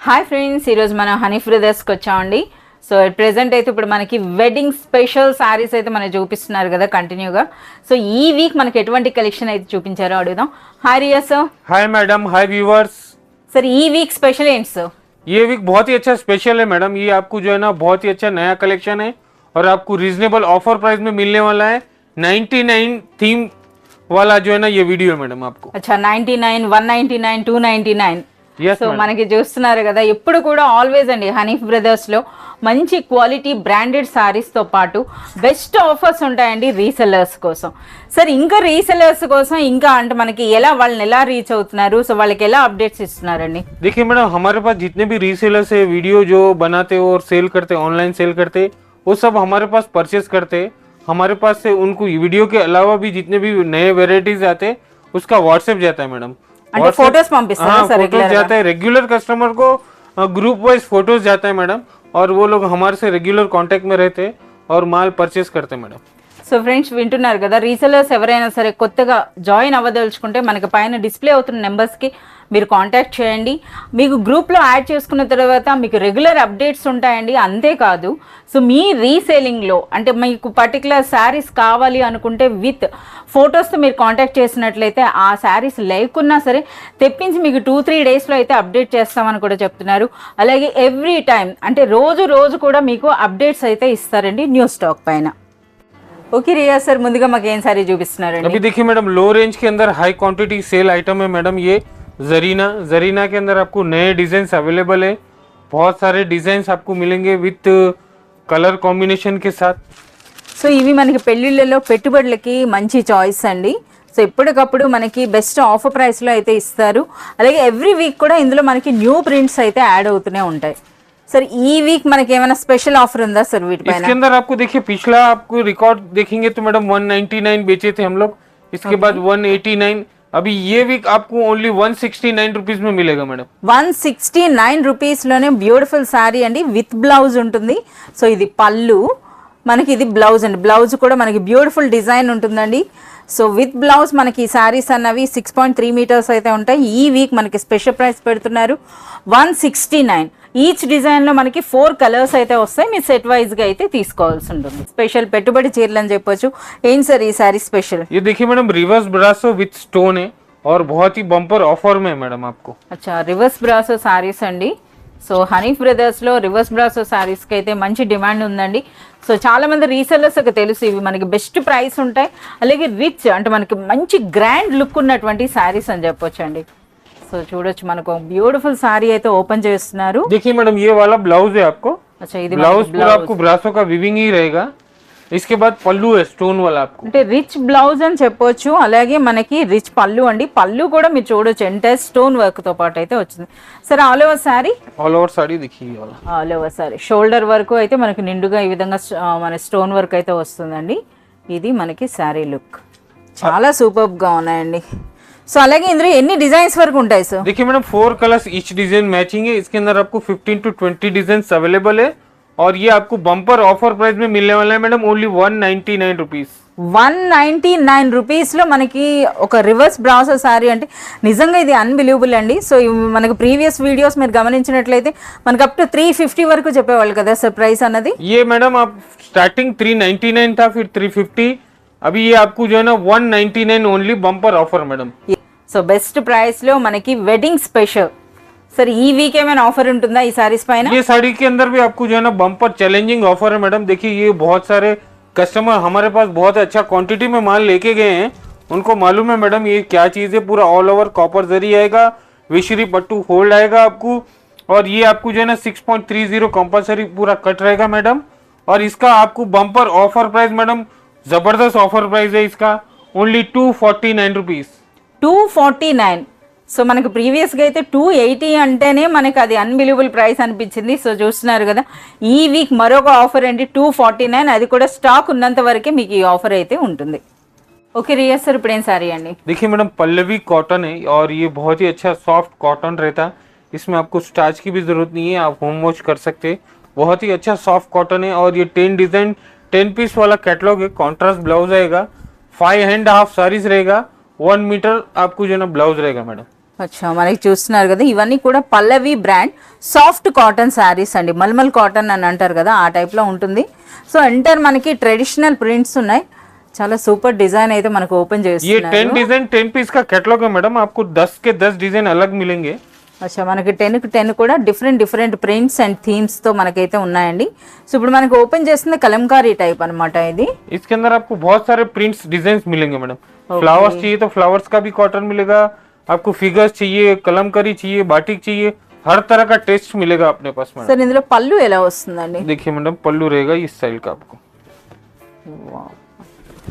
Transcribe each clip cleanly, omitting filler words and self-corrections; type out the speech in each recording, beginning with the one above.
Hi friends, ఈరోజు మనం హనీఫ్ బ్రదర్స్కి వచ్చామండి. సో ప్రెజెంట్ అయితే ఇప్పుడు మనకి వెడ్డింగ్ స్పెషల్ శారీస్ అయితే మనకి చూపిస్తున్నారు కదా కంటిన్యూగా. సో ఈ వీక్ మనకి ఎటువంటి కలెక్షన్ అయితే చూపించారో అడుగుదాం. Hi Riya sir. Hi madam, hi viewers. Sir ఈ వీక్ స్పెషల్ ఏంటి సార్? ये वीक बहुत ही अच्छा स्पेशल है मैडम. ये आपको जो है ना बहुत ही अच्छा नया कलेक्शन है और आपको रीजनेबल ऑफर प्राइस में मिलने वाला है. 99 थीम वाला जो है ना ये वीडियो है मैडम आपको. अच्छा 99, 199, 299. Yes, సో మనకి చూస్తున్నారు కదా, ఎప్పుడు కూడా ఆల్వేస్ అండి హనీఫ్ బ్రదర్స్ లో మంచి క్వాలిటీ బ్రాండెడ్ సారీస్ తో పాటు బెస్ట్ ఆఫర్స్ ఉంటాయండి రీసెల్లర్స్ కోసం. సరే ఇంకా రీసెల్లర్స్ కోసం ఇంకా అంటే మనకి వాళ్ళని ఎలా రీచ్ అవుతున్నారు, సో వాళ్ళకి ఎలా అప్డేట్స్ ఇస్తున్నారండి? देखिए मैडम, हमारे पास जितने भी रीसेलर्स है वीडियो जो बनाते और सेल करते, ऑनलाइन सेल करते, वो सब हमारे पास परचेस करते. हमारे पास से उनको वीडियो के अलावा भी जितने भी नए वेराइटीज आते उसका व्हाट्सएप जाता है मैडम. అంటే ఫోటోస్ పంపిస్తారా సార్? फोटोज जाता है रेगुलर कस्टमर को, ग्रुप वाइज फोटोज जाता है मैडम और वो लोग हमारे से रेगुलर कांटेक्ट में रहते और माल परचेस करते हैं मैडम. సో ఫ్రెండ్స్ వింటున్నారు కదా, రీసెలర్స్ ఎవరైనా సరే కొత్తగా జాయిన్ అవ్వదలుచుకుంటే మనకి పైన డిస్ప్లే అవుతున్న నెంబర్స్కి మీరు కాంటాక్ట్ చేయండి. మీకు గ్రూప్లో యాడ్ చేసుకున్న తర్వాత మీకు రెగ్యులర్ అప్డేట్స్ ఉంటాయండి. అంతేకాదు సో మీ రీసేలింగ్లో అంటే మీకు పర్టికులర్ శారీస్ కావాలి అనుకుంటే విత్ ఫొటోస్తో మీరు కాంటాక్ట్ చేసినట్లయితే ఆ శారీస్ లేకున్నా సరే తెప్పించి మీకు 2-3 డేస్లో అయితే అప్డేట్ చేస్తామని కూడా చెప్తున్నారు. అలాగే ఎవ్రీ టైం అంటే రోజు కూడా మీకు అప్డేట్స్ అయితే ఇస్తారండి న్యూ స్టాక్ పైన. ओके रिया सर, मुझे माके ఏం సారీ చూపిస్తున్నారండి? अभी देखिए मैडम, लो रेंज के अंदर हाई क्वांटिटी सेल आइटम है मैडम. ये जरीना के अंदर आपको नए डिजाइन अवेलेबल है. बहुत सारे डिजाइन आपको मिलेंगे विथ कलर कॉम्बिनेशन के साथ. సో ఇవి మనకి పెళ్లిళ్ళలో పెట్టుబడులకి మంచి చాయిస్ అండి. సో ఎప్పటికప్పుడు మనకి బెస్ట్ ఆఫర్ ప్రైస్లో అయితే ఇస్తారు. అలాగే ఎవ్రీ వీక్ కూడా ఇందులో మనకి న్యూ ప్రింట్స్ అయితే యాడ్ అవుతూనే ఉంటాయి. सर ఈ వీక్ మనకి ఏమైనా స్పెషల్ ఆఫర్ ఉందా सर వీటిపైన? इसके अंदर आपको देखिए पिछला आपको रिकॉर्ड देखेंगे तो मैडम 199 बेचे थे हम लोग. इसके बाद 189. अभी ये वीक आपको ओनली 169 रुपीज में मिलेगा मैडम. 169 రూపీస్ లోనే బ్యూటిఫుల్ సారీ అండి విత్ బ్లౌజ్ ఉంటుంది. సో ఇది పళ్ళు, మనకి ఇది బ్లౌజ్ అండి. బ్లౌజ్ కూడా మనకి బ్యూటిఫుల్ డిజైన్ ఉంటుందండి. సో విత్ బ్లౌజ్ మనకి ఈ శారీస్ అన్నవి 6.3 మీటర్స్ అయితే ఉంటాయి. ఈ వీక్ మనకి స్పెషల్ ప్రైస్ పెడుతున్నారు 169. ఈచ్ డిజైన్లో మనకి 4 కలర్స్ అయితే వస్తాయి. మీరు సెట్ వైజ్గా అయితే తీసుకోవాల్సి ఉంటుంది. స్పెషల్ పెట్టుబడి చీరలు అని చెప్పొచ్చు. ఏం సార్ ఈ సారీ స్పెషల్? ये देखिए madam, reverse brasso with stone है और बहुत ही बम्पर ऑफर में है मैडम आपको. అచ్చా రివర్స్ బ్రాసో సారీస్ అండి. సో హనీఫ్ బ్రదర్స్లో రివర్స్ బ్రాసో శారీస్కి అయితే మంచి డిమాండ్ ఉందండి. సో చాలా మంది రీసెల్లర్స్కి తెలుసు ఇవి మనకి బెస్ట్ ప్రైస్ ఉంటాయి. అలాగే రిచ్ అంటే మనకి మంచి గ్రాండ్ లుక్ ఉన్నటువంటి శారీస్ అని చెప్పొచ్చు అండి. సో చూడొచ్చు మనకు బ్యూటిఫుల్ సారీ అయితే ఓపెన్ చేస్తున్నారు. देखिए मैडम, ये वाला ब्लाउज है आपको. अच्छा ఇది ब्लाउज पूरा आपको ब्रासो का विविंग ही रहेगा. इसके बाद पल्लू है स्टोन वाला आपको. అంటే రిచ్ బ్లౌజ్ అని చెప్పొచ్చు. అలాగే మనకి రిచ్ పళ్ళు అండి. పళ్ళు కూడా మీరు చూడొచ్చు ఎంటైర్ స్టోన్ వర్క్ తో పాటు అయితే వచ్చింది. సరే all over sorry, all over sari देखिए ये वाला. ఆల్ ఓవర్ సారీ షోల్డర్ వరకు అయితే మనకి నిండుగా ఈ విధంగా మన స్టోన్ వర్క్ అయితే వస్తుందండి. ఇది మనకి సారీ లుక్ చాలా సూపర్ గా ఉన్నాయండి. సో అలాగే ఇందులో ఎన్ని డిజైన్స్ వరకు ఉంటాయి సార్? देखिए madam, 4 colours each design matching है. इसके अंदर आपको 15 to 20 डिजाइन अवेलेबल है और ये आपको बम्पर ऑफर प्राइस में मिलने वाला है मैडम ओनली 199 रुपीज. 199 రూపీస్లో మనకి ఒక రివర్స్ బ్రాసో సారీ అంటే నిజంగా ఇది అన్బిలీవబుల్ అండి. సో మనకి ప్రీవియస్ వీడియోస్ మీరు గమనించినట్లయితే మనకి అప్ టు 350 వరకు చెప్పేవాళ్ళు కదా సార్ ప్రైస్ అన్నది. ये मैडम आप स्टार्टिंग 399 था, फिर 350. अभी ये आपको जो है ना 199 only bumper offer madam. So best price లో మనకి వెడ్డింగ్ స్పెషల్. सर ఈ వీక్ ఏమైనా ఆఫర్ ఉంటుందా ఈ సారీస్ పైన? ये साड़ी के अंदर भी आपको जो है ना बम्पर चैलेंजिंग ऑफर है मैडम. देखिए ये बहुत सारे कस्टमर हमारे पास बहुत अच्छा क्वांटिटी में माल लेके गए हैं. उनको मालूम है मैडम ये क्या चीज़ है. पूरा ऑल ओवर कॉपर जरी आएगा, विशरी पट्टू होल्ड आएगा आपको और ये आपको जो है ना 6.30 कंपल्सरी पूरा कट रहेगा मैडम. और इसका आपको बम्पर ऑफर प्राइस मैडम जबरदस्त ऑफर प्राइस है इसका ओनली 249 रुपीज. 249. సో మనకు ప్రీవియస్గా అయితే 280 అంటేనే మనకి అది అన్బిలీవబుల్ ప్రైస్ అనిపించింది. సో చూస్తున్నారు కదా, ఈ వీక్ మరొక ఆఫర్ ఏంటి 249. అది కూడా స్టాక్ ఉన్నంత వరకే మీకు ఈ ఆఫర్ అయితే ఉంటుంది. ఓకే రియా సార్, ఇప్పుడు ఏం సారీ అండి? देखिए मैडम, पल्लवी कॉटन है और ये बहुत ही अच्छा सॉफ्ट कॉटन रहता. इसमें आपको स्टार्च की भी जरूरत नहीं है, आप होम वॉश कर सकते. बहुत ही अच्छा सॉफ्ट कॉटन है और ये 10 डिजाइन 10 पीस वाला कैटलॉग है. कॉन्ट्रास्ट ब्लाउज आएगा, 5.5 साड़ीज रहेगा, 1 मीटर आपको जो है ना ब्लाउज रहेगा मैडम. అచ్చా మనకి చూస్తున్నారు కదా ఇవన్నీ కూడా పల్లవి బ్రాండ్ సాఫ్ట్ కాటన్ శారీస్ అండి, మల్మల్ కాటన్ అని అంటారు కదా ఆ టైప్లో ఉంటుంది. సో ఎంటర్ మనకి ట్రెడిషనల్ ప్రింట్స్ ఉన్నాయి, చాలా సూపర్ డిజైన్ అయితే మనకు ఓపెన్ ये చేస్తున్నారు. 10 डिजाइन 10 पीस का कैटलॉग है मैडम, आपको 10 के 10 डिजाइन अलग मिलेंगे. అచ్చా మనకి 10కి 10 కూడా డిఫరెంట్ డిఫరెంట్ ప్రింట్స్ అండ్ థీమ్స్తో మనకైతే ఉన్నాయండి. సో ఇప్పుడు మనకి ఓపెన్ చేస్తుంది కలంకారీ టైప్ అనమాట ఇది. इसके अंदर आपको बहुत सारे प्रिंट्स डिजाइन मिलेंगे मैडम. फ्लावर्स चाहिए तो फ्लावर्स का भी कॉटन मिलेगा, आपको फिगर्स चाहिए, कलमकारी चाहिए, बाटिक चाहिए, हर तरह का टेस्ट मिलेगा अपने पास मैडम. సార్ ఇందులో పళ్ళు ఎలా వస్తుందండి? देखिए मैडम पल्लू रहेगा इस स्टाइल का आपको.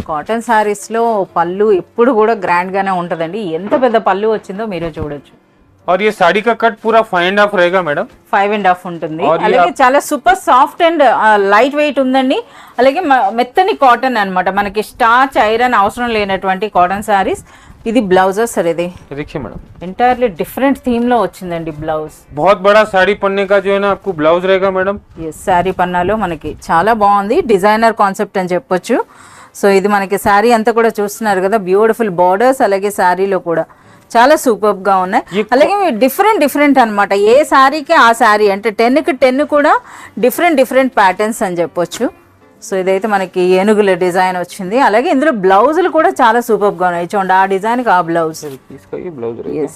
కాటన్ శారీస్లో పళ్ళు ఎప్పుడు కూడా గ్రాండ్గానే ఉంటుందండి. ఎంత పెద్ద పళ్ళు వచ్చిందో మీరే చూడొచ్చు. और ये साड़ी का कट पूरा 5.5 रहेगा मैडम. 5.5 ఉంటుంది. और ये అలాగే చాలా super soft and light weight ఉందండి. అలాగే మెత్తని కాటన్ అన్నమాట, మనకి స్టార్చ్ ఐరన్ అవసరం లేనటువంటి కాటన్ శారీస్. ఇది బ్లౌజెస్ సార్, ఇది देखिए मैडम ఎంటైర్లీ డిఫరెంట్ థీమ్ లో వచ్చిందండి బ్లౌజ్. बहुत बड़ा साड़ी पन्ने का जो है ना आपको ब्लाउज रहेगा मैडम. శారీ పన్నాలో మనకి చాలా బాగుంది, డిజైనర్ కాన్సెప్ట్ అని చెప్పొచ్చు. సో ఇది మనకి శారీ అంతా కూడా చూస్తున్నారు కదా, బ్యూటిఫుల్ బార్డర్స్, అలాగే శారీలో కూడా చాలా సూపర్ గా ఉన్నాయి. అలాగే డిఫరెంట్ డిఫరెంట్ అన్నమాట, ఏ శారీకి ఆ శారీ అంటే 10కి 10 కూడా డిఫరెంట్ డిఫరెంట్ ప్యాటర్న్స్ అని చెప్పొచ్చు. సో ఇదైతే మనకి ఏనుగుల డిజైన్ వచ్చింది. అలాగే ఇందులో బ్లౌజులు కూడా చాలా సూపర్ గా ఉన్నాయి, చూడండి ఆ డిజైన్ కి ఆ బ్లౌజ్. इसका ये ब्लाउज रहेगा.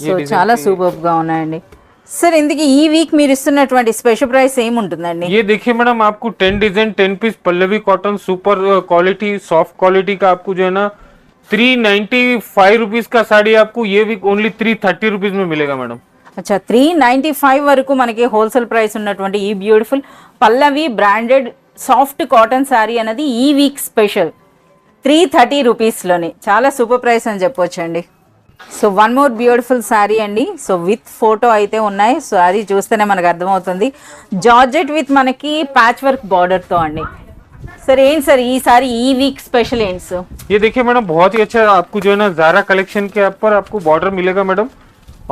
సో చాలా సూపర్ గా ఉన్నాయండి. సార్ ఇందుకు ఈ వీక్ మీరు ఇస్తున్నటువంటి స్పెషల్ ప్రైస్ ఏముంటుందండి? ये देखिए मैडम आपको 10 design 10 piece Pallavi cotton super quality soft quality का आपको जो है ना 395 रुपीज का साड़ी आपको ये वीक ओनली 330 रुपीज में मिलेगा मैडम. అచ్చా 395 వరకు మనకి హోల్సేల్ ప్రైస్ ఉన్నటువంటి ఈ బ్యూటిఫుల్ పల్లవి బ్రాండెడ్ సాఫ్ట్ కాటన్ శారీ అనేది ఈ వీక్ స్పెషల్ 330 రూపీస్లోనే చాలా సూపర్ ప్రైస్ అని చెప్పొచ్చండి. So one more beautiful sari అండి. సో విత్ ఫోటో అయితే ఉన్నాయి, శారీ చూస్తేనే మనకు అర్థమవుతుంది. జార్జెట్ విత్ మనకి ప్యాచ్ వర్క్ బార్డర్తో అండి. सर ఏంటి సార్ ఈ సారీ ఈ వీక్ స్పెషల్ ఏంటి సార్? ये देखिए मैडम बहुत ही अच्छा आपको जो है ना ज़ारा कलेक्शन के ऊपर आपको बॉर्डर मिलेगा मैडम.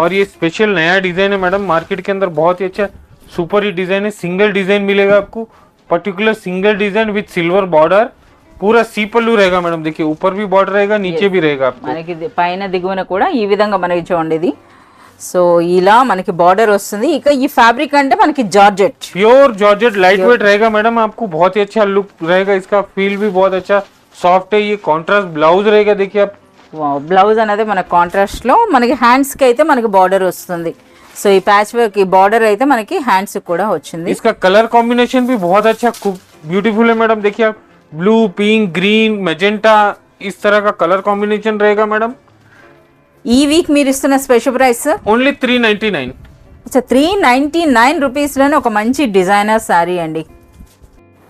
और ये स्पेशल नया डिजाइन है मैडम, मार्केट के अंदर बहुत ही अच्छा सुपर ही डिजाइन है. सिंगल डिजाइन मिलेगा आपको, particular single design with silver border, पूरा सी पल्लू रहेगा मैडम. देखिए ऊपर भी बॉर्डर रहेगा, नीचे भी रहेगा आपको. మనకి పైన దిగువన కూడా ఈ విధంగా మనకి చూడండి ఇది. సో ఇలా మనకి బార్డర్ వస్తుంది. ఇక ఈ ఫ్యాబ్రిక్ అంటే మనకి georgette, pure georgette light weight रहेगा मैडम. आपको बहुत ही अच्छा लुक रहेगा, इसका फील भी बहुत अच्छा सॉफ्ट है. ये कॉन्ट्रास्ट ब्लाउज रहेगा, देखिए आप. బ్లౌజ్ అనేది మన కాంట్రాస్ట్ లో మనకి హ్యాండ్స్ కి అయితే మనకి బార్డర్ వస్తుంది. సో ఈ ప్యాచ్ వర్క్ ఈ బార్డర్ అయితే మనకి హ్యాండ్స్ కూడా వచ్చింది. इसका कलर कॉम्बिनेशन भी बहुत अच्छा ब्यूटीफुल है मैडम. देखिए आप ब्लू पिंक ग्रीन मैजेंटा इस तरह का कलर कॉम्बिनेशन रहेगा मैडम. ఈ వీక్ మీరు ఇస్తున్న స్పెషల్ ప్రైస్ ओनली 399. 399 రూపీస్లోనే ఒక మంచి డిజైనర్ శారీ అండి.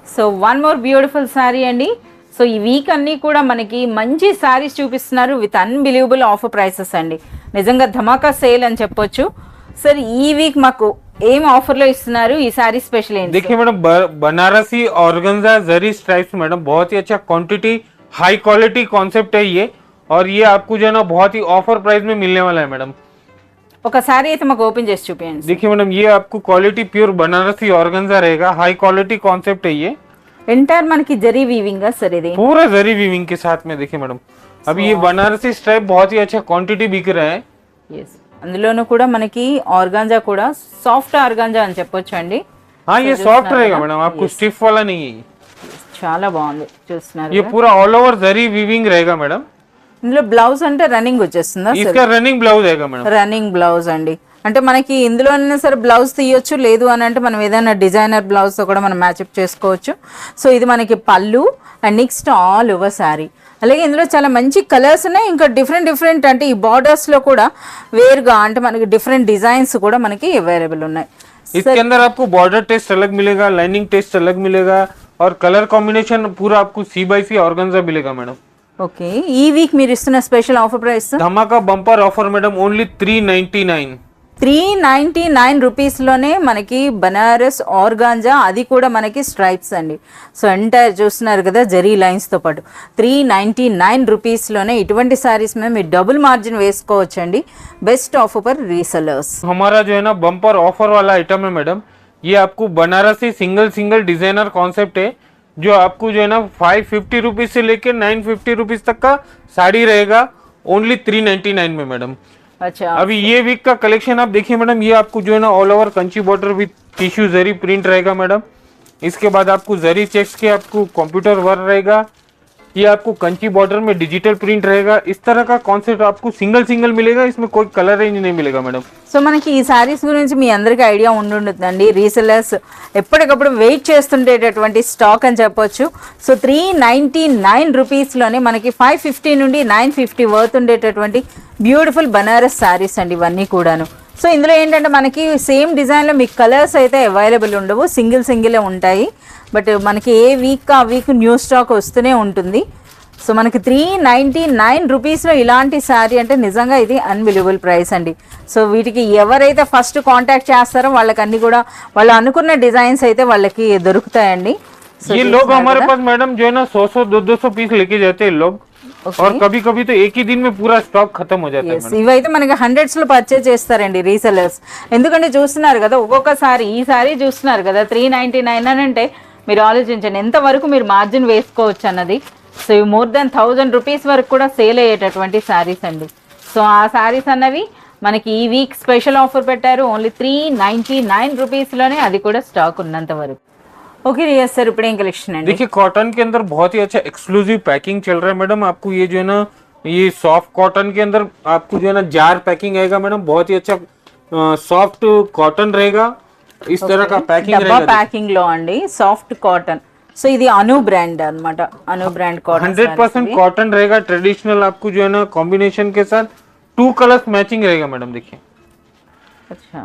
So one more beautiful sari అండి. సో ఈ వీక్ అన్నీ కూడా మనకి మంచి శారీస్ చూపిస్తున్నారు విత్ అన్బిలీవబుల్ ఆఫర్ ప్రైసెస్ అండి. నిజంగా ధమాకా సేల్ అని చెప్పొచ్చు. సార్ ఈ వీక్ మాకు ఏం ఆఫర్లో ఇస్తున్నారు, ఈ శారీ స్పెషల్ ఏంటి? देखिए मैडम बनारसी ऑर्गेन्जा जरी स्ट्राइप्स मैडम, बहुत ही अच्छा क्वांटिटी हाई क्वालिटी कॉन्सेप्ट है ये. और ये आपको जो है ना बहुत ही ऑफर प्राइस में मिलने वाला है मैडम. ఒక శారీ అయితే మాకు ఓపెన్ చేసి చూపించండి. देखिए मैडम ये आपको क्वालिटी प्योर बनारसी ऑर्गेन्जा रहेगा, हाई क्वालिटी कॉन्सेप्ट है ये. ఎంటైర్ మనకి జరీ వీవింగ్ सर ఇది पूरा जरी वीविंग के साथ में. देखिए मैडम अभी ये बनारसी स्ट्राइप बहुत ही अच्छा क्वांटिटी बिक रहा है. yes అందులోనూ కూడా మనకి ఆర్గాంజా కూడా సాఫ్ట్ ఆర్గాంజా అని చెప్పొచ్చు అండి. हाँ ये सॉफ्ट रहेगा मैडम, आपको स्टिफ वाला नहीं है. చాలా బాగుంది చూస్తున్నారు. ये पूरा ऑल ओवर जरी वीविंग रहेगा मैडम. ఇందులో బ్లౌజ్ అంటే రన్నింగ్ వచ్చేస్తుందా? इसका रनिंग ब्लाउज रहेगा मैडम. రన్నింగ్ బ్లౌజ్ అండి. అంటే మనకి ఇందులోనే సరే బ్లౌజ్ తీయొచ్చు, లేదు అని అంటే మనం ఏదైనా డిజైనర్ బ్లౌజ్తో కూడా మనం మ్యాచప్ చేసుకోవచ్చు. సో ఇది మనకి పళ్ళు and next all over sari. అలాగే ఇందులో చాలా మంచి కలర్స్ ఉన్నాయి, ఇంకా డిఫరెంట్ డిఫరెంట్ అంటే ఈ బార్డర్స్లో కూడా వేరుగా అంటే మనకి డిఫరెంట్ డిజైన్స్ కూడా మనకి అవైలబుల్ ఉన్నాయి. इसके अंदर आपको बॉर्डर टेस्ट अलग मिलेगा, लाइनिंग टेस्ट अलग मिलेगा और कलर कॉम्बिनेशन पूरा आपको C/C ऑर्गेन्जा मिलेगा मैडम. ఓకే ఈ వీక్ మీరు ఇస్తున్న స్పెషల్ ఆఫర్ ప్రైస్ धमाका बम्पर ऑफर मैडम, ओनली 399. 399 రూపీస్లోనే మనకి బనారస్ ఆర్గాంజా, అది కూడా మనకి స్ట్రైప్స్ అండి. సో ఎంటైర్ చూస్తున్నారు కదా జరీ లైన్స్తో పాటు 399 రూపీస్లోనే ఇటువంటి శారీస్ మీద మీరు డబుల్ మార్జిన్ వేసుకోవచ్చండి. Best offer for resellers. हमारा जो है ना बम्पर ऑफर वाला आइटम है मैडम, ये आपको बनारसी सिंगल डिजाइनर कॉन्सेप्ट है, जो आपको जो है ना 550 रुपीज से लेके 950 रुपीज तक का साड़ी रहेगा, ओनली 399 में मैडम. अच्छा अभी ये वीक का कलेक्शन आप देखिए मैडम, ये आपको जो है ना all over Kanchi border with tissue zari print रहेगा मैडम। इसके बाद आपको जरी चेक्स के आपको कंप्यूटर वर्क रहेगा, ये आपको कंची बॉर्डर में डिजिटल प्रिंट रहेगा। इस तरह का कॉन्सेप्ट आपको सिंगल सिंगल मिलेगा, इसमें कोई कलर रेंज नहीं मिलेगा मैडम। సో మనకి ఈ సారీస్ గురించి మీ అందరికీ ఐడియా ఉండుంటుందండి, రీసెలర్స్ ఎప్పటికప్పుడు వెయిట్ చేస్తుండేటటువంటి స్టాక్ అని చెప్పొచ్చు. సో 399 రూపీస్లోనే మనకి 550 నుండి 950 వర్త్ ఉండేటటువంటి బ్యూటిఫుల్ బనారస్ సారీస్ అండి ఇవన్నీ కూడాను. సో ఇందులో ఏంటంటే మనకి సేమ్ డిజైన్లో మీకు కలర్స్ అయితే అవైలబుల్ ఉండవు, సింగిలే ఉంటాయి. బట్ మనకి ఏ వీక్ ఆ వీక్ న్యూ స్టాక్ వస్తూనే ఉంటుంది. సో మనకి 399 రూపీస్లో ఇలాంటి శారీ అంటే నిజంగా ఇది అన్బిలీవబుల్ ప్రైస్ అండి. సో వీటికి ఎవరైతే ఫస్ట్ కాంటాక్ట్ చేస్తారో వాళ్ళకి అన్ని కూడా వాళ్ళు అనుకున్న డిజైన్స్ అయితే వాళ్ళకి దొరుకుతాయండి. సో ये लोग हमारे पास मैडम जो है ना 100 200 पीस लेके जाते हैं लोग, और कभी कभी तो एक ही दिन में पूरा स्टॉक खत्म हो जाता है मैडम। ఇవైతే మనకి హండ్రెడ్స్లో పర్చేజ్ చేస్తారండి రీసెలర్స్. ఎందుకంటే చూస్తున్నారు కదా ఒక్కొక్కసారి ఈ సారీ చూస్తున్నారు కదా 399 అని అంటే మీరు ఆలోచించండి ఎంతవరకు మీరు మార్జిన్ వేసుకోవచ్చు అన్నది. సో ఇవి మోర్ దెన్ 1000 రూపీస్ వరకు కూడా సేల్ అయ్యేటటువంటి శారీస్ అండి. సో ఆ శారీస్ అన్నవి మనకి ఈ వీక్ స్పెషల్ ఆఫర్ పెట్టారు, ఓన్లీ 399 రూపీస్లోనే, అది కూడా స్టాక్ ఉన్నంత వరకు. ओके रिया सर ఇప్పుడు ఏం కలెక్షన్ అండి? देखिए कॉटन के अंदर बहुत ही अच्छा एक्सक्लूसिव पैकिंग चल रहा है मैडम। आपको ये जो है ना ये सॉफ्ट कॉटन के अंदर आपको जो है ना जार पैकिंग आएगा मैडम, बहुत ही अच्छा सॉफ्ट कॉटन रहेगा। इस तरह का पैकिंग డబ్బా रहेगा, ప్యాకింగ్ లో అండి సాఫ్ట్ కాటన్. సో ఇది అను బ్రాండ్ అన్నమాట, అను బ్రాండ్ కాటన్ 100% कॉटन रहेगा ट्रेडिशनल। आपको जो है ना कॉम्बिनेशन के साथ 2 कलर्स मैचिंग रहेगा मैडम। देखिए అచ్చా,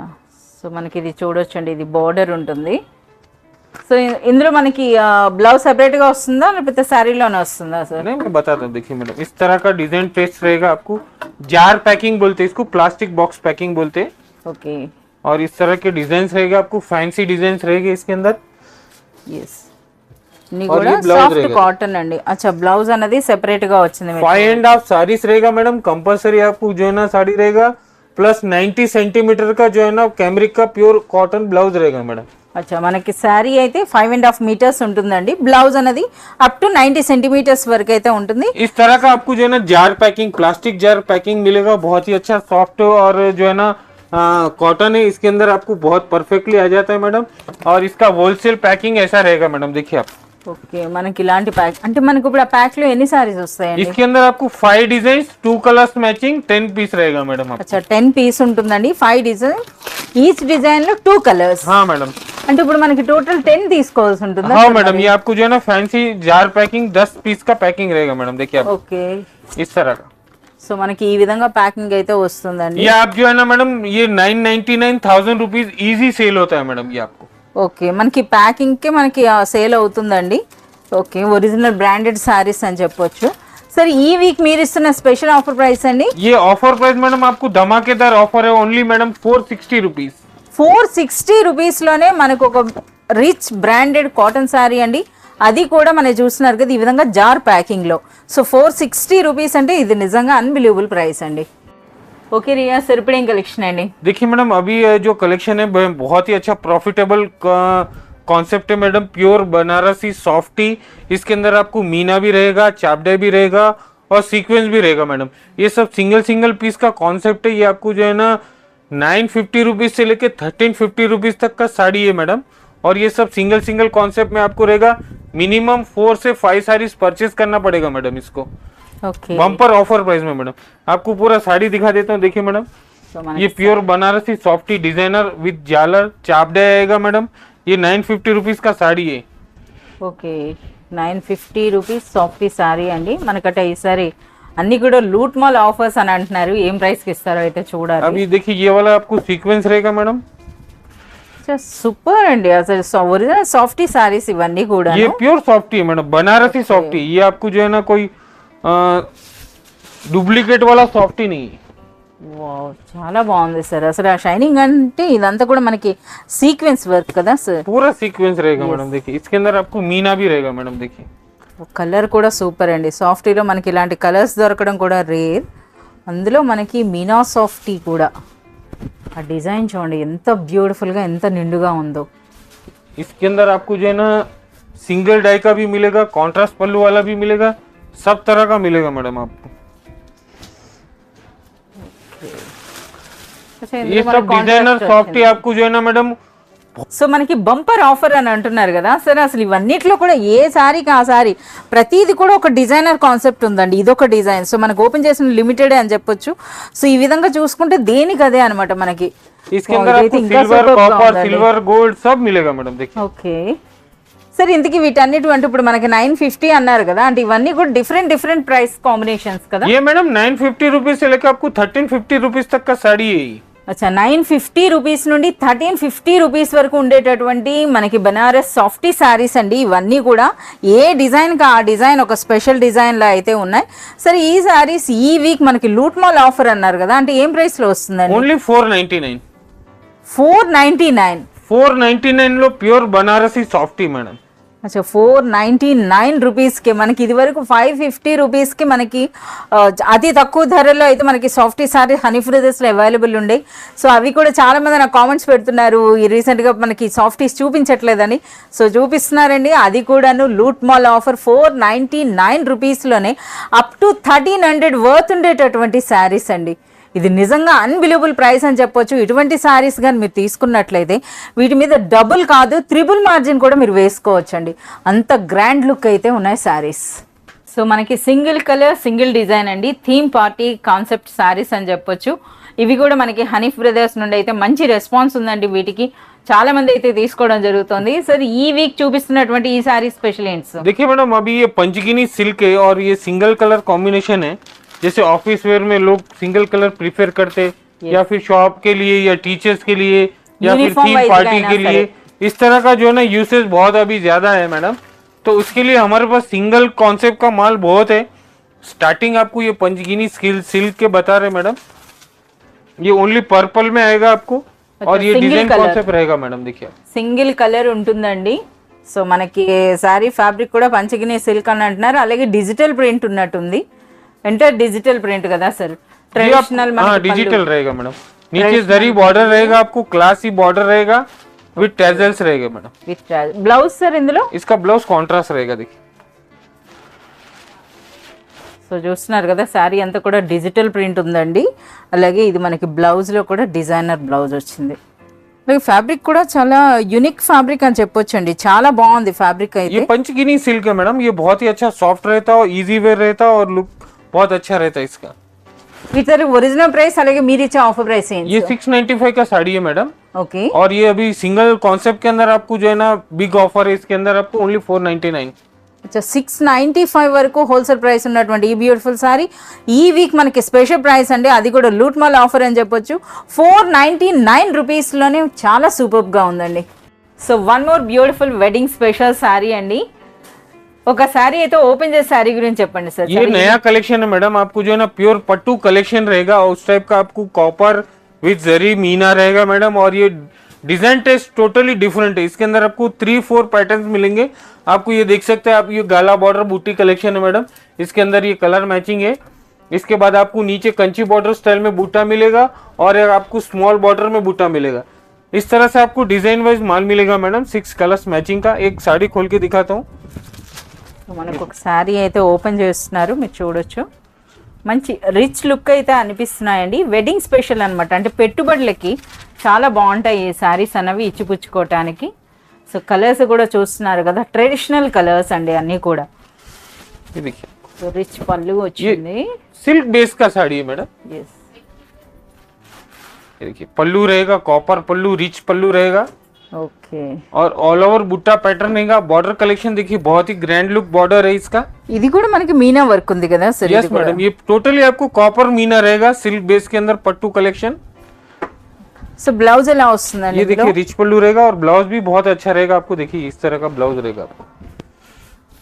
సో మనకి ఇది చూడొచ్చండి, ఇది బోర్డర్ ఉంటుంది. సో ఇందులో మనకి బ్లౌజ్ సెపరేట్ గా వస్తుందా లేకపోతే శారీలోనే వస్తుందా సార్? नहीं मैं बताता हूँ, देखिए मैडम इस तरह का डिजाइन टेस्ट रहेगा। आपको जार पैकिंग बोलते हैं इसको, प्लास्टिक बॉक्स पैकिंग बोलते हैं। ఓకే और इस तरह के डिजाइन रहेगा, आपको फैंसी डिजाइन रहेगा इसके अंदर। ఎస్ ఇది और కూడా ये ब्लाउज సాఫ్ట్ रहेगा। కాటన్ అండి. అచ్చా, బ్లౌజ్ అనేది సెపరేట్ గా వచ్చింది మీకు. 5.5 साड़ीज रहेगा मैडम कंपलसरी। आपको जो है ना साड़ी रहेगा प्लस 90 सेंटीमीटर का जो है ना कैमरिक का प्योर कॉटन ब्लाउज रहेगा मैडम। అచ్చా, మనకి శారీ అయితే 5.5 మీటర్స్ ఉంటుందండి, బ్లౌజ్ అనేది అప్ టు 90 సెంటీమీటర్స్ వరకు అయితే ఉంటుంది. इस तरह का आपको जो है ना jar packing, plastic jar packing मिलेगा, बहुत ही अच्छा सॉफ्ट और जो है ना कॉटन है। इसके अंदर आपको बहुत परफेक्टली आ जाता है मैडम। और इसका होलसेल पैकिंग ऐसा रहेगा मैडम। देखिए आप ఓకే, మనకి ఇలాంటి ప్యాక్ అంటే మనకు ఇప్పుడు ఆ ప్యాక్ లో ఎన్ని సారీస్ వస్తాయండి? इसके अंदर आपको 5 डिजाइन 2 कलर्स मैचिंग 10 पीस रहेगा मैडम। అచ్చా, 10 పీస్ ఉంటుందండి, 5 డిజైన్, ఈచ్ డిజైన్ లో 2 కలర్స్. हाँ मैडम, అంటే ఇప్పుడు మనకి టోటల్ 10 తీసుకోవాల్సి ఉంటుందా? हाँ मैडम, ये आपको जो है ना फैंसी जार पैकिंग 10 पीस का पैकिंग रहेगा मैडम। देखिए आप ఓకే, इस तरह का। సో మనకి ఈ విధంగా ప్యాకింగ్ అయితే వస్తుందండి. ये आप जो है ना मैडम ये 999,000 रुपीज इजी सेल होता है मैडम। ये आपको ఓకే, మనకి ప్యాకింగ్ కి మనకి సేల్ అవుతుందండి. ఓకే, ఒరిజినల్ బ్రాండెడ్ సారీస్ అని చెప్పొచ్చు. సరే, ఈ వీక్ మీరు ఇస్తున్న స్పెషల్ ఆఫర్ ప్రైస్ అండి? ये ऑफर प्राइस मैडम आपको धमाकेदार ऑफर है, ओनली मैडम 460 रुपीज। 460 రూపీస్లోనే మనకు ఒక రిచ్ బ్రాండెడ్ కాటన్ శారీ అండి, అది కూడా మనం చూస్తున్నారు కదా ఈ విధంగా జార్ ప్యాకింగ్లో. సో 460 రూపీస్ అంటే ఇది నిజంగా అన్బిలీవబుల్ ప్రైస్ అండి. ఓకే రియా सर ఇప్పుడు ఏం కలెక్షన్ అండి? देखिए मैडम अभी जो कलेक्शन है बहुत ही अच्छा प्रॉफिटेबल कॉन्सेप्ट है मैडम, प्योर बनारसी सॉफ्टी। इसके अंदर आपको मीना भी रहेगा, चापडे भी रहेगा और सीक्वेंस भी रहेगा मैडम। ये सब सिंगल पीस का कॉन्सेप्ट है। ये आपको जो है ना 950 रुपीज से लेके 1350 रुपीज तक का साड़ी है मैडम। और ये सब सिंगल कॉन्सेप्ट में आपको रहेगा। मिनिमम 4 से 5 साड़ीज परचेज करना पड़ेगा मैडम इसको, ఓకే. बम्पर ऑफर प्राइस में मैडम। आपको पूरा साड़ी दिखा देता हूँ, देखिए मैडम సో మనకి ये pure Banarasi softy designer with झालर चापडे आएगा मैडम। ये 950 रुपीज का साड़ी है। ఓకే, 950 రూపీస్ సాఫ్టీ శారీ అండి. మనకట ఈసారి అన్ని కూడా లూట్ మాల్ ఆఫర్స్ అని అంటున్నారు, ఏం ప్రైస్ కి ఇస్తారో అయితే చూడాలి. अभी देखिए ये वाला आपको सीक्वेंस रहेगा मैडम। సూపర్ అండి, అసలు ఒరిజినల్ సాఫ్టీ సారీస్ ఇవన్నీ కూడా. ये प्योर सॉफ्टी है मैडम, बनारसी सॉफ्टी। ये आपको जो है ना कोई डुप्लीकेट वाला सॉफ्टी नहीं है। వావ్, చాలా బాగుంది సార్. అసలు ఆ షైనింగ్ అంటే ఇదంతా కూడా మనకి సీక్వెన్స్ వర్క్ కదా సార్? पूरा सीक्वेंस रहेगा मैडम। देखिए इसके अंदर आपको मीना भी रहेगा मैडम। देखिए కలర్ కూడా సూపర్ అండి, సాఫ్టీలో మనకి ఇలాంటి కలర్స్ దొరకడం కూడా రేర్. అందులో మనకి మీనా సాఫ్టీ కూడా ఆ డిజైన్ చూడండి ఎంత బ్యూటిఫుల్గా ఎంత నిండుగా ఉందో. इसके अंदर आपको जो है ना सिंगल डाई का भी मिलेगा, कॉन्ट्रास्ट पल्लू वाला भी मिलेगा, सब तरह का मिलेगा मैडम आपको। ये सब डिजाइनर सॉफ्ट आपको जो है ना मैडम సో మనకి బంపర్ ఆఫర్ అని అంటున్నారు కదా సరే, అసలు ఇవన్నిట్లో కూడా ఏ సారీకి ఆ సారీ ప్రతిది కూడా ఒక డిజైనర్ కాన్సెప్ట్ ఉందండి. ఇదొక డిజైన్, సో మనకు ఓపెన్ చేసిన లిమిటెడ్ అని చెప్పొచ్చు. సో ఈ విధంగా చూసుకుంటే దేనికి అదే అనమాట మనకి. इसके अंदर आपको सिल्वर कॉपर सिल्वर गोल्ड सब मिलेगा मैडम देखिए. ఓకే సరే, ఇంతకీ వీటన్నిటి అంటే ఇప్పుడు మనకి 950 అన్నారు కదా, అంటే ఇవన్నీ కూడా డిఫరెంట్ ప్రైస్ కాంబినేషన్స్ కదా. ये मैडम 950 रुपीज से लेकर आपको 1350 रुपीज तक का साड़ी है. అచ్చా 950 రూపీస్ నుండి 1350 రూపీస్ వరకు ఉండేటటువంటి మనకి బనారస్ సాఫ్టీ శారీస్ అండి. ఇవన్నీ కూడా ఏ డిజైన్కి ఆ డిజైన్ ఒక స్పెషల్ డిజైన్లో అయితే ఉన్నాయి. సరే ఈ శారీస్ ఈ వీక్ మనకి లూట్ మాల్ ఆఫర్ అన్నారు కదా, అంటే ఏం ప్రైస్లో వస్తుందండి? ఓన్లీ 499. 499 లో ప్యూర్ బనారసి సాఫ్టీ మేడం. అచ్చా 499 రూపీస్కి మనకి ఇది వరకు 550 రూపీస్కి మనకి అతి తక్కువ ధరలో అయితే మనకి సాఫ్టీ సారీ హనీ బ్రదర్స్లో అవైలబుల్ ఉండే. సో అవి కూడా చాలా మంది నాకు కామెంట్స్ పెడుతున్నారు ఈ రీసెంట్గా మనకి సాఫ్టీస్ చూపించట్లేదని. సో చూపిస్తున్నారండి, అది కూడాను లూట్ మాల్ ఆఫర్ 499 రూపీస్లోనే అప్ టు 1300 వర్త్ ఉండేటటువంటి శారీస్ అండి. ఇది నిజంగా అన్బిలీవబుల్ ప్రైస్ అని చెప్పొచ్చు. ఇటువంటి శారీస్ కానీ మీరు తీసుకున్నట్లయితే వీటి మీద డబుల్ కాదు త్రిబుల్ మార్జిన్ కూడా మీరు వేసుకోవచ్చు అండి. అంత గ్రాండ్ లుక్ అయితే ఉన్నాయి శారీస్. సో మనకి సింగిల్ కలర్ సింగిల్ డిజైన్ అండి, థీమ్ పార్టీ కాన్సెప్ట్ శారీస్ అని చెప్పొచ్చు. ఇవి కూడా మనకి హనీఫ్ బ్రదర్స్ నుండి అయితే మంచి రెస్పాన్స్ ఉందండి. వీటికి చాలా మంది అయితే తీసుకోవడం జరుగుతుంది. సరే ఈ వీక్ చూపిస్తున్నటువంటి ఈ శారీ స్పెషల్ ఏంటి? देखिए मैडम अभी ये पंचगिनी सिल्क है और ये सिंगल कलर कॉम्बिनेशन है. जैसे ऑफिस वेयर में लोग सिंगल कलर प्रीफर करते या फिर शॉप के लिए या टीचर्स के लिए या फिर थीम पार्टी के लिए, इस तरह का जो है ना यूसेज बहुत अभी ज्यादा है मैडम. तो उसके लिए हमारे पास सिंगल कॉन्सेप्ट का माल बहुत है. स्टार्टिंग आपको ये पंचगिनी सिल्क के बता रहे मैडम, ये ओनली पर्पल में आएगा आपको और ये डिजाइन कॉन्सेप्ट रहेगा मैडम. देखिए సింగిల్ కలర్ ఉంటుందండి. సో మనకి శారీ ఫ్యాబ్రిక్ కూడా పంచగిని సిల్క్ అని అంటున్నారు, అలాగే డిజిటల్ ప్రింట్ ఉన్నట్టుంది. ఎంటర్ డిజిటల్ ప్రింట్ కదా సార్, ट्रेडिशनल डिजिटल रहेगा मैडम. नीचे जरी बॉर्डर रहेगा, आपको क्लासी बॉर्डर रहेगा विद टैजल्स रहेगा मैडम. విత్ బ్లౌజ్ సార్ ఇందులో इसका ब्लाउज कॉन्ट्रास्ट रहेगा. देखिए సో చూస్తున్నారు కదా శారీ అంతా కూడా డిజిటల్ ప్రింట్ ఉందండి. అలాగే ఇది మనకి బ్లౌజ్లో కూడా డిజైనర్ బ్లౌజ్ వచ్చింది. అలాగే ఫ్యాబ్రిక్ కూడా చాలా యూనిక్ ఫ్యాబ్రిక్ అని చెప్పొచ్చు అండి, చాలా బాగుంది ఫ్యాబ్రిక్ అయితే. ये पंचगिनी सिल्क है मैडम, ये बहुत ही अच्छा सॉफ्ट रहता है और इजी वेयर रहता है और लुक बहुत अच्छा रहता है इसका. వీటి ఒరిజినల్ ప్రైస్ అలాగే మీరు ఇచ్చే ఆఫర్ ప్రైస్ ఏంటి? ये 695 का साड़ी है मैडम. ఓకే और ये अभी सिंगल कॉन्सेप्ट के अंदर आपको जो है ना बिग ऑफर है, इसके अंदर आपको ओनली 499. 695 వరకు హోల్సేల్ ప్రైస్ ఉన్నటువంటి ఈ బ్యూటిఫుల్ సారీ ఈ వీక్ మనకి స్పెషల్ ప్రైస్ అండి, అది కూడా లూట్ మాల్ ఆఫర్ అని చెప్పొచ్చు. 499 రూపీస్లోనే చాలా సూపర్గా ఉందండి. So one more beautiful wedding special sorry అండి. ఒక సారీ అయితే ఓపెన్ చేసే సారీ గురించి చెప్పండి సార్. ये नया कलेक्शन है मैडम, आपको जो है ना प्योर पट्टू कलेक्शन रहेगा. उस टाइप का आपको कॉपर विद जरी मीना रहेगा मैडम. और ये डिजाइन टेस्ट टोटली डिफरेंट है. इसके अंदर आपको 3-4 पैटर्न्स मिलेंगे. आपको ये देख सकते हैं आप, ये गाला बॉर्डर बूटी कलेक्शन है मैडम. इसके अंदर ये कलर मैचिंग है. इसके बाद आपको नीचे कंची बॉर्डर स्टाइल में बूटा मिलेगा और आपको स्मॉल बॉर्डर में बूटा मिलेगा. इस तरह से आपको डिजाइन वाइज माल मिलेगा मैडम. 6 कलर्स मैचिंग का. एक साड़ी खोल के दिखाता हूँ. మనకు ఒక శారీ అయితే ఓపెన్ చేస్తున్నారు, మీరు చూడొచ్చు. మంచి రిచ్ లుక్ అయితే అనిపిస్తున్నాయండి. వెడ్డింగ్ స్పెషల్ అనమాట, అంటే పెట్టుబడులకి చాలా బాగుంటాయి ఈ శారీస్ అనేవి ఇచ్చిపుచ్చుకోవటానికి. సో కలర్స్ కూడా చూస్తున్నారు కదా, ట్రెడిషనల్ కలర్స్ అండి అన్నీ కూడా. ये देखिए సో రిచ్ పళ్ళు వచ్చింది. सिल्क बेस का साड़ी है मैडम. ఎస్ ये देखिए पल्लू रहेगा, कॉपर पल्लू, रिच पल्लू रहेगा ఓకే. और ऑल ओवर बुट्टा पैटर्न रहेगा. बॉर्डर कलेक्शन देखिए बहुत ही ग्रैंड लुक बॉर्डर है इसका. ఇది కూడా మనకి మీనా వర్క్ ఉంది కదా సార్? यस मैडम, ये टोटली आपको कॉपर मीना रहेगा. सिल्क बेस के अंदर पट्टू कलेक्शन. సో బ్లౌజ్ ఎలా వస్తుందండి? ये देखिए रिच पल्लू रहेगा और ब्लाउज भी बहुत अच्छा रहेगा. आपको देखिए इस तरह का ब्लाउज रहेगा आपको.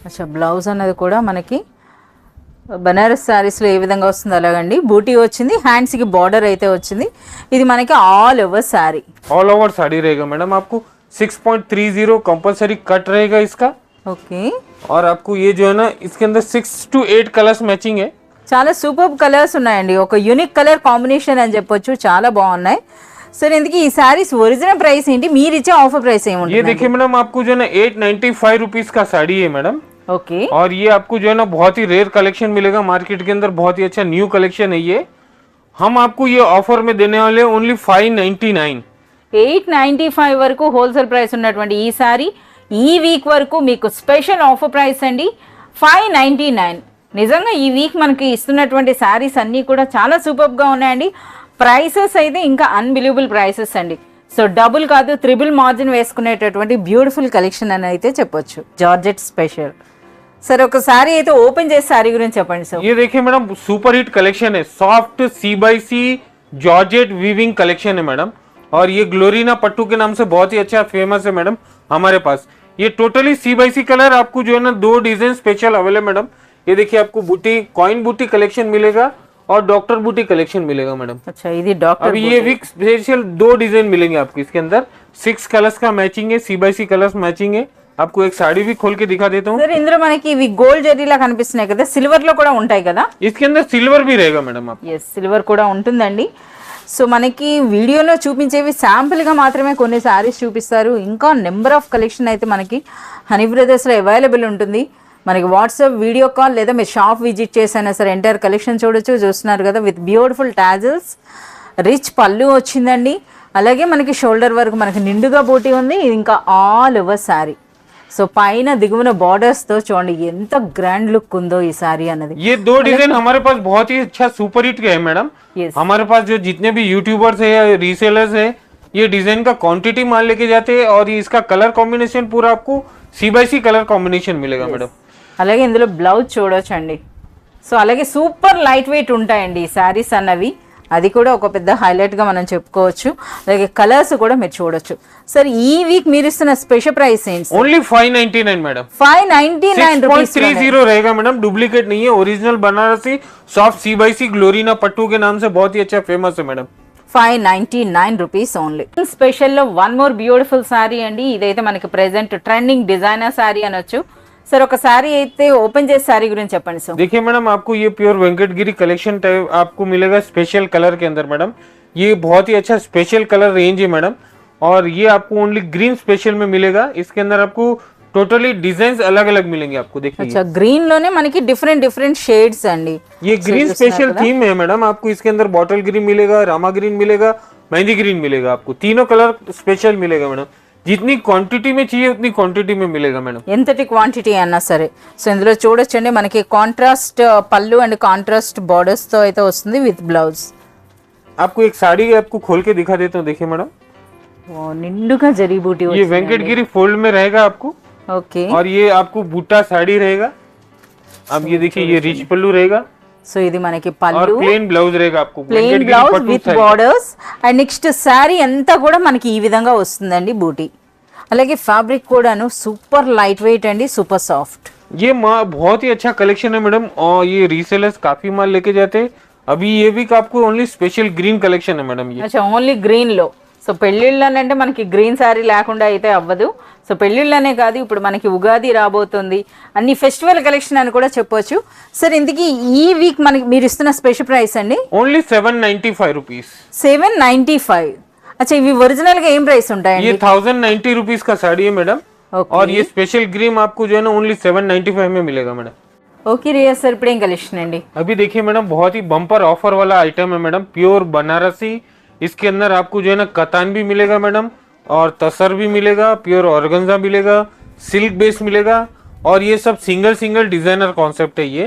అచ్చా బ్లౌజ్ అనేది కూడా మనకి బనారస్ శారీస్లో ఏ విధంగా వస్తుంది అలాగండి. బూటీ వచ్చింది, హ్యాండ్స్కి బార్డర్ అయితే వచ్చింది. ఇది మనకి all over sari. All over sari रहेगा मैडम. आपको 6.30 कंपलसरी कट रहेगा इसका. ఓకే. और आपको ये जो है ना इसके अंदर 6 to 8 कलर्स मैचिंग है. చాలా సూపర్ కలర్స్ ఉన్నాయండి, ఒక యూనిక్ కలర్ కాంబినేషన్ అని చెప్పొచ్చు, చాలా బాగున్నాయి. సరే ఇందుకు ఈ శారీస్ ఒరిజినల్ ప్రైస్ ఏంటి, మీరు ఇచ్చే ఆఫర్ ప్రైస్ ये ఏముంటుంది? देखिए मैडम आपको जो है ना 895 रुपीज का साड़ी है मैडम. ఓకే. और ये आपको जो है ना बहुत ही रेयर कलेक्शन मिलेगा मार्केट के अंदर. बहुत ही अच्छा न्यू कलेक्शन है ये. हम आपको ये ऑफर में देने वाले ओनली 599। 895 వరకు హోల్సేల్ ప్రైస్ ఉన్నటువంటి ఈ సారీ ఈ వీక్ వరకు మీకు స్పెషల్ ఆఫర్ ప్రైస్ అండి 599. నిజంగా ఈ వీక్ మనకి ఇస్తున్నటువంటి శారీస్ అన్నీ కూడా చాలా సూపర్గా ఉన్నాయండి. ప్రైసెస్ అయితే ఇంకా అన్బిలీవబుల్ ప్రైసెస్ అండి. సో డబుల్ కాదు త్రిబుల్ మార్జిన్ వేసుకునేటటువంటి బ్యూటిఫుల్ కలెక్షన్ అని అయితే చెప్పొచ్చు. Georgette special. సరే ఒక సారీ అయితే ఓపెన్ చేసి సారీ గురించి చెప్పండి సార్. ये देखिए मैडम सुपर हिट कलेक्शन है, soft C by C georgette weaving collection है मैडम, और ये ग्लोरीना पट्टू के नाम से बहुत ही अच्छा फेमस है मैडम हमारे पास। ये totally C by C colour आपको जो है ना 2 डिजाइन स्पेशल अवेलेबल मैडम। ये देखिए आपको बूटी कॉइन बूटी कलेक्शन मिलेगा और डॉक्टर बूटी कलेक्शन मिलेगा मैडम। अच्छा ఇది డాక్టర్ अभी ये वीक स्पेशल 2 डिजाइन मिलेंगे आपको इसके अंदर। 6 कलर्स का मैचिंग है, सी बाई सी कलर्स मैचिंग है। आपको एक साड़ी भी खोल के दिखा देता हूँ। సార్ ఇందులో మనకి ఇవి గోల్డ్ జరీలా కనిపిస్తున్నాయి కదా, సిల్వర్ లో కూడా ఉంటాయి కదా? इसके अंदर सिल्वर भी रहेगा मैडम आप। ఎస్ సిల్వర్ కూడా ఉంటుందండి. సో మనకి వీడియోలో చూపించేవి శాంపుల్గా మాత్రమే కొన్ని శారీస్ చూపిస్తారు. ఇంకా నెంబర్ ఆఫ్ కలెక్షన్ అయితే మనకి హనీ బ్రదర్స్లో అవైలబుల్ ఉంటుంది. మనకి వాట్సాప్ వీడియో కాల్ లేదా మీరు షాప్ విజిట్ చేసైనా సరే ఎంటైర్ కలెక్షన్ చూడొచ్చు. చూస్తున్నారు కదా విత్ బ్యూటిఫుల్ టాజిల్స్, రిచ్ పళ్ళు వచ్చిందండి. అలాగే మనకి షోల్డర్ వరకు మనకి నిండుగా బూటీ ఉంది. ఇంకా ఆల్ ఓవర్ శారీ. సో పైన దిగువన బార్డర్స్ తో చూడండి ఎంత గ్రాండ్ లుక్ ఉందో ఈ సారీ అన్నది. ये 2 डिजाइन हमारे पास बहुत ही अच्छा सुपर हिट है मैडम। Yes. हमारे पास जो जितने भी यूट्यूबर्स है या रीसेलर्स है, ये डिजाइन का क्वांटिटी माल लेके जाते हैं, और ये इसका कलर कॉम्बिनेशन पूरा आपको सी बाई सी कलर कॉम्बिनेशन मिलेगा मैडम। అలాగే ఇందులో బ్లౌజ్ చూడొచ్చండి. సో అలాగే సూపర్ లైట్ వెయిట్ ఉంటాయండి ఈ సారీస్ అన్నవి. అది కూడా ఒక పెద్ద హైలైట్ గా మనం చెప్పుకోవచ్చు. అలాగే కలర్స్ కూడా మీరు చూడొచ్చు. సరే ఈ వీక్ మీరు ఇస్తున్న స్పెషల్ ప్రైస్ ఏంటి? ओनली 599 मैडम। 599 రూపీస్ 6.30 रहेगा मैडम, डुप्लीकेट नहीं है, original Banarasi soft C by सी ग्लोरीना पट्टू के नाम से बहुत ही अच्छा फेमस है मैडम। 599 rupees only. స్పెషల్లో వన్ మోర్ బ్యూటిఫుల్ సారీ అండి. ఇదైతే మనకి ప్రెసెంట్ ట్రెండింగ్ డిజైనర్ సారీ అనొచ్చు. सर ఒక సారీ అయితే ఓపెన్ చేసి సారీ గురించి చెప్పండి సార్. देखिए मैडम आपको ये प्योर वेंकटगिरी कलेक्शन टाइप आपको मिलेगा स्पेशल कलर के अंदर मैडम। ये बहुत ही अच्छा स्पेशल कलर रेंज है मैडम, और ये आपको ओनली ग्रीन स्पेशल में मिलेगा। इसके अंदर आपको टोटली डिजाइन अलग अलग मिलेंगे आपको। देखिए अच्छा ग्रीन लोने మనకి డిఫరెంట్ డిఫరెంట్ షేడ్స్ అండి. ये ग्रीन स्पेशल थीम है मैडम। आपको इसके अंदर बॉटल ग्रीन मिलेगा, रामा ग्रीन मिलेगा, मेहंदी ग्रीन मिलेगा। आपको तीनों कलर स्पेशल मिलेगा मैडम। जितनी क्वांटिटी में चाहिए उतनी क्वांटिटी में मिलेगा मैडम। ఎంతటి క్వాంటిటీ అన్నా సరే. సో ఇందులో చూడొచ్చండి మనకి కాంట్రాస్ట్ పళ్ళు అండ్ కాంట్రాస్ట్ బార్డర్స్ తో అయితే వస్తుంది విత్ బ్లౌజ్. आपको एक साड़ी आपको खोल के दिखा देता हूँ। देखिए मैडम నిండుగా జరీ బూటీ ये वेंकटगिरी फोल्ड में रहेगा आपको, ఓకే. और ये आपको बूटा साड़ी रहेगा। अब ये देखिए ये रिच पल्लू रहेगा, సో ఇది మనకి और పళ్ళు प्लेन ब्लाउज रहेगा आपको। Plain Venkatagiri blouse pattu with sari. Borders and next sari అంతా కూడా మనకి ఈ విధంగా వస్తుందండి బూటీ. అలాగే ఫ్యాబ్రిక్ కూడాను సూపర్ లైట్ వెయిట్ అండి, సూపర్ సాఫ్ట్. ये बहुत ही अच्छा कलेक्शन है मैडम, और ये रीसेलर्स काफी माल लेके जाते हैं। अभी ये वीक आपको ओनली स्पेशल ग्रीन कलेक्शन है मैडम। ये అచ్చా ఓన్లీ గ్రీన్ లో. సో పెళ్ళిళ్ళనంటే మనకి గ్రీన్ శారీ లేకుండా అయితే అవ్వదు. సో పెళ్ళిళ్ళనే కాదు ఇప్పుడు మనకి ఉగాది రాబోతుంది, అన్ని ఫెస్టివల్ కలెక్షన్ అని కూడా చెప్పొచ్చు. సార్ ఇంతకీ ఈ వీక్ మనకి మీరు ఇస్తున్న స్పెషల్ ప్రైస్ అండి ओनली 795 रुपीज। 795. అచ్చా ఇవి ఒరిజినల్ గా ఏం ప్రైస్ ఉంటాయండి? ये 1090 रुपीज का साड़ी है मैडम, Okay. और ये स्पेशल ग्रीन आपको जो है ना ओनली 795 में मिलेगा मैडम। ఓకే రియా సార్ ఇప్పుడు ఏం కలెక్షన్ అండి? अभी देखिए मैडम बहुत ही बम्पर ऑफर वाला आइटम है मैडम, प्योर बनारसी। इसके अंदर आपको जो है ना कतान भी मिलेगा मैडम, और तसर भी मिलेगा, प्योर ऑर्गेन्जा मिलेगा, सिल्क बेस मिलेगा, और ये सब सिंगल सिंगल डिजाइनर कॉन्सेप्ट है ये।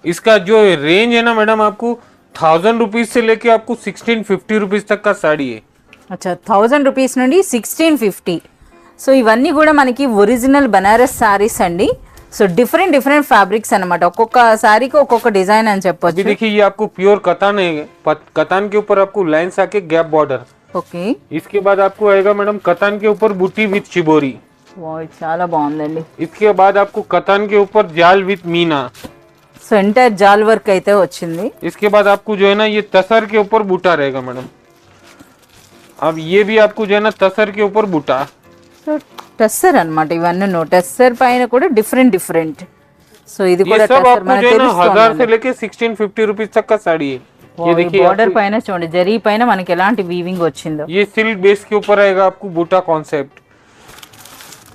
इसका जो रेंज है ना मैडम आपको 1000 रुपीज से लेके आपको 1650 रुपीज तक का साड़ी है। అచ్చా 1000 రూపీస్ నుండి 1650. సో ఇవన్నీ కూడా మనకి ఒరిజినల్ బనారస్ సారీస్ అండి. సో డిఫరెంట్ డిఫరెంట్ ఫ్యాబ్రిక్స్ అన్నమాట. ఒక్కొక్క సారీకి ఒక్కొక్క డిజైన్ అని अभी చెప్పొచ్చు. देखिए ये आपको प्योर कतान है, कतान के ऊपर आपको लाइन्स आके गैप बॉर्डर। ఓకే इसके बाद आपको आएगा मैडम कतान के ऊपर बूटी विथ चिबोरी। వావ్ చాలా బాగుందండి. इसके बाद आपको कतान के ऊपर जाल विथ मीना। సో ఎంటైర్ జాల్ వర్క్ అయితే వచ్చింది. इसके बाद आपको जो है ना ये तसर के ऊपर बूटा रहेगा मैडम। अब ये भी आपको जो है ना तसर के ऊपर बूटा। సో టెస్సర్ అన్నమాట ఇవన్నీ. నో టెస్సర్ పైన కూడా డిఫరెంట్ డిఫరెంట్. సో ఇది ये కూడా सब టెస్సర్ आपको మనకు जो है ना 1000 से తెలుస్తుంది. लेके 1650 रुपीज तक का साड़ी है। ये देखिए బార్డర్ పైన చూడండి జరీ పైన మనకి ఎలాంటి వీవింగ్ వచ్చిందో. ये सिल्क बेस के ऊपर आएगा आपको बूटा कॉन्सेप्ट।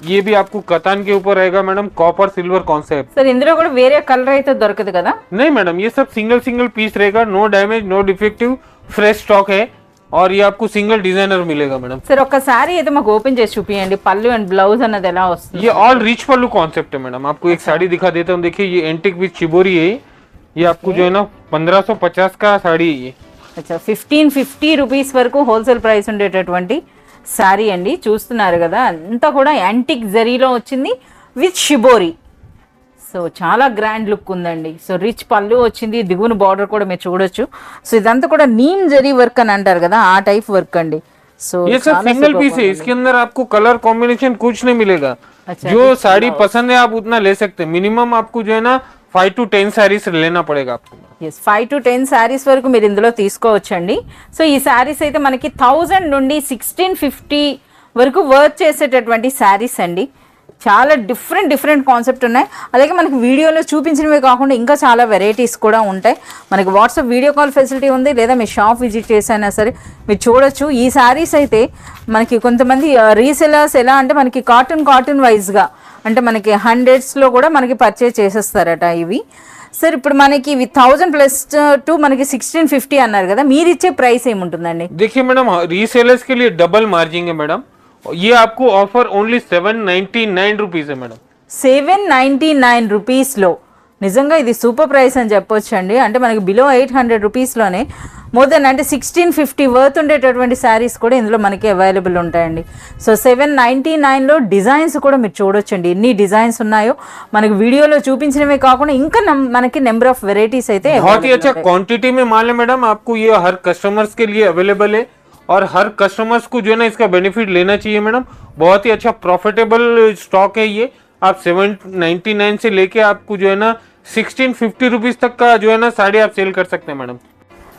ये भी आपको कतान के ऊपर रहेगा madam, copper silver concept. Sir ఇందులో కూడా వేరే కలర్ అయితే దొరకదు కదా? नहीं मैडम, ये सब सिंगल सिंगल पीस रहेगा, no damage no defective, fresh stock है और ये आपको सिंगल डिजाइनर मिलेगा मैडम। సార్ ఒక సారీ అయితే మాకు ఓపెన్ చేసి చూపియండి, పళ్ళు అండ్ బ్లౌజ్ అన్నది ఎలా వస్తుంది? ये ऑल रिच पल्लू कॉन्सेप्ट है मैडम। आपको एक साड़ी दिखा देता हूँ, देखिए ये एंटिक विथ शिबोरी है। ये आपको जो है ना 1550 का साड़ी है ये। అచ్చా 1550 రూపీస్ వరకు హోల్సేల్ ప్రైస్ ఉండేటటువంటి శారీ అండి. చూస్తున్నారు కదా, అంతా కూడా యాంటిక్ జరీలో వచ్చింది విత్ షిబోరి. సో చాలా గ్రాండ్ లుక్ ఉందండి. సో రిచ్ పళ్ళు వచ్చింది, దిగువన బార్డర్ కూడా మీరు చూడొచ్చు. సో ఇదంతా కూడా నీమ్ జరీ వర్క్ అని అంటారు కదా, ఆ టైప్ వర్క్ అండి. సో ये सब सिंगल पीस है, इसके अंदर आपको कलर कॉम्बिनेशन कुछ नहीं मिलेगा। अच्छा, जो साड़ी पसंद है आप उतना ले सकते हैं। मिनिमम आपको जो है ना 5 to 10 साड़ीज लेना पड़ेगा आपको। ఎస్ 5 to 10 శారీస్ వరకు మీరు ఇందులో తీసుకోవచ్చండి. సో ఈ శారీస్ అయితే మనకి 1000 నుండి 1650 వరకు వర్క్ చేసేటటువంటి శారీస్ అండి. చాలా డిఫరెంట్ కాన్సెప్ట్ ఉన్నాయి. అలాగే మనకి వీడియోలో చూపించినవే కాకుండా ఇంకా చాలా వెరైటీస్ కూడా ఉంటాయి. మనకి వాట్సాప్ వీడియో కాల్ ఫెసిలిటీ ఉంది, లేదా మీ షాప్ విజిట్ చేసైనా సరే మీరు చూడొచ్చు. ఈ శారీస్ అయితే మనకి కొంతమంది రీసెలర్స్ ఎలా అంటే మనకి కాటన్ వైజ్గా అంటే మనకి 100s కూడా మనకి పర్చేజ్ చేసేస్తారట ఇవి. సార్ ఇప్పుడు మనకి ఇవి 1000 ప్లస్ టు మనకి 1650 అన్నారు కదా, మీరు ఇచ్చే ప్రైస్ ఏముంటుందండి? देखिए मैडम, रीसेलर्स के लिए डबल मार्जिन है मैडम। ये आपको ऑफर ओनली 799 रुपीज है मैडम। 799 రూపీస్లో నిజంగా ఇది సూపర్ ప్రైస్ అని చెప్పొచ్చు అండి. అంటే మనకి బిలో 800 రూపీస్లోనే మోర్ దెన్ అంటే 1650 వర్త్ ఉండేటటువంటి శారీస్ కూడా ఇందులో మనకి అవైలబుల్ ఉంటాయండి. సో 799లో డిజైన్స్ కూడా మీరు చూడొచ్చండి, ఎన్ని డిజైన్స్ ఉన్నాయో. మనకి వీడియోలో చూపించినవే కాకుండా ఇంకా మనకి నెంబర్ ఆఫ్ వెరైటీస్ అయితే बहुत ही अच्छा क्वांटिटी में माल है मैडम। आपको ये हर कस्टमर्स के लिए अवेलेबल है और हर कस्टमर्स को जो है ना इसका बेनिफिट लेना चाहिए मैडम। बहुत ही अच्छा प्रॉफिटेबल स्टॉक है ये। आप 799 से लेके आपको जो है ना 1650 रुपीज तक का जो है ना साड़ी आप सेल कर सकते हैं madam.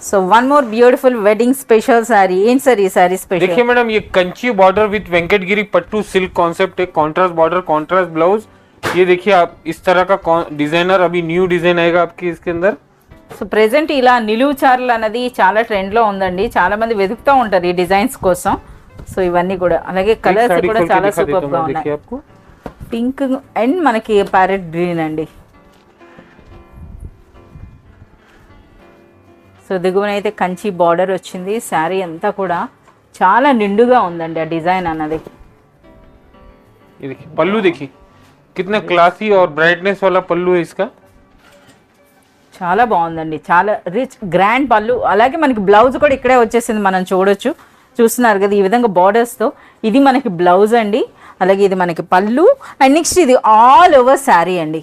So one more beautiful wedding special sari. ఏంటి సార్ ఈ శారీ స్పెషల్? देखिए मैडम, ये Kanchi border with Venkatagiri pattu silk concept है। Contrast border, contrast blouse. ये देखिए आप इस तरह का डिजाइनर, अभी न्यू डिजाइन आएगा आपकी इसके अंदर। సో ప్రెసెంట్ ఇలా నిలువు చారలు అన్నది చాలా ట్రెండ్లో ఉందండి, చాలా మంది వెతుకుతూ ఉంటారు ఈ డిజైన్స్ కోసం. సో ఇవన్నీ కూడా అలాగే కలర్స్ కూడా చాలా సూపర్గా ఉన్నాయి. పింక్ అండ్ మనకి ప్యారెట్ గ్రీన్ అండి. సో దిగువన అయితే కంచి బార్డర్ వచ్చింది. శారీ అంతా కూడా చాలా నిండుగా ఉందండి ఆ డిజైన్ అన్నది. ये देखिए पल्लू, देखिए कितना क्लासी और ब्राइटनेस वाला पल्लू है इसका। చాలా బాగుందండి, చాలా రిచ్ గ్రాండ్ పళ్ళు. అలాగే మనకి బ్లౌజ్ కూడా ఇక్కడే వచ్చేసింది, మనం చూడొచ్చు. చూస్తున్నారు కదా ఈ విధంగా బార్డర్స్తో. ఇది మనకి బ్లౌజ్ అండి, అలాగే ఇది మనకి పళ్ళు అండ్ నెక్స్ట్ ఇది ఆల్ ఓవర్ శారీ అండి.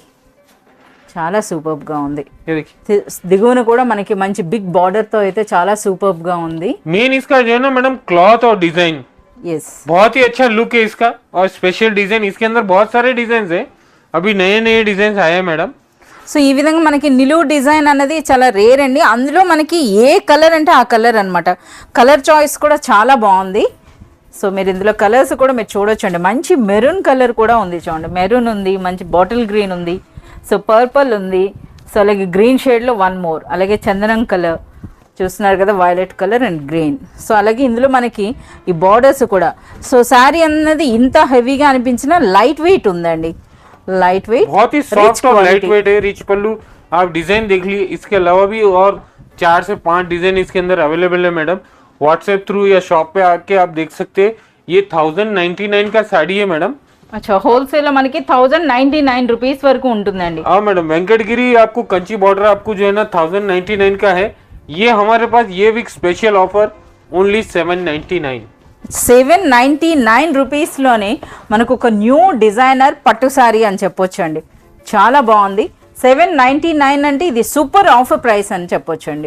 చాలా సూపర్గా ఉంది. ये देखिए దిగువన కూడా మనకి మంచి బిగ్ బార్డర్తో అయితే చాలా సూపర్గా ఉంది. मेन इसका जो है ना मैडम क्लॉथ और डिजाइन ఎస్ बहुत ही अच्छा लुक है इसका और स्पेशल डिजाइन। इसके अंदर बहुत सारे डिजाइन है, अभी नए डिजाइन आए हैं मैडम। సో ఈ విధంగా మనకి నిలువు డిజైన్ అన్నది చాలా రేర్ అండి. అందులో మనకి ఏ కలర్ అంటే ఆ కలర్ అనమాట. కలర్ చాయిస్ కూడా చాలా బాగుంది. సో మీరు ఇందులో కలర్స్ కూడా మీరు చూడొచ్చండి. మంచి మెరూన్ కలర్ కూడా ఉంది, చూడండి మెరూన్ ఉంది, మంచి బాటిల్ గ్రీన్ ఉంది, సో పర్పుల్ ఉంది, సో అలాగే గ్రీన్ షేడ్లో వన్ మోర్, అలాగే చందనం కలర్ చూస్తున్నారు కదా, violet colour and green. So అలాగే ఇందులో మనకి ఈ బార్డర్స్ కూడా. సో శారీ అన్నది ఇంత హెవీగా అనిపించిన లైట్ వెయిట్ ఉందండి, लाइट वेट, बहुत ही सॉफ्ट और लाइट वेट है। रिच पल्लू आप डिजाइन देख लीजिए। इसके अलावा भी और 4 से 5 डिजाइन इसके अंदर अवेलेबल है मैडम। व्हाट्सएप थ्रू या शॉप पे आके आप देख सकते हैं। ये 1099 का साड़ी है मैडम। अच्छा होलसेल మనకి 1099 రూపీస్ వరకు ఉంటుందండి. हाँ मैडम, वेंकटगिरी आपको कंची बॉर्डर आपको जो है ना 1099 का है। ये हमारे पास ये वीक स्पेशल ऑफर ओनली 799। 799 రూపీస్లోనే మనకు ఒక న్యూ డిజైనర్ పట్టు శారీ అని చెప్పొచ్చు అండి. చాలా బాగుంది. 799 అంటే ఇది సూపర్ ఆఫర్ ప్రైస్ అని చెప్పొచ్చు అండి.